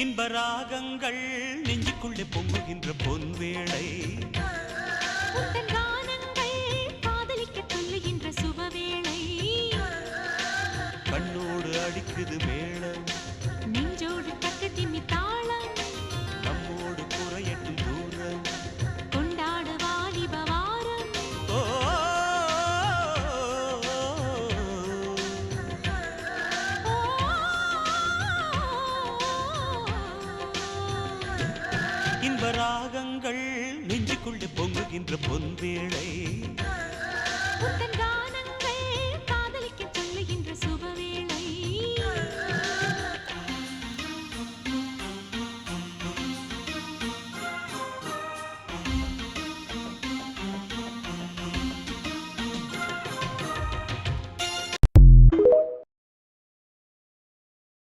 இன்பராகங்கள் நெஞ்சுக்குள்ளே பொங்குகின்ற பொன்வேளை கானங்கள் காதலிக்க துள்ளுகின்ற சுபவேளை கண்ணோடு அடிக்குது மேளம் நெஞ்சோடு தக்க திம்மி தாளம் நம்மோடு குறையட்டும் தூரம் கொண்டாடு வாலிப வாரம் இன்பராகங்கள் நெஞ்சுக்குள்ளே பொங்குகின்ற பொன்வேளை கான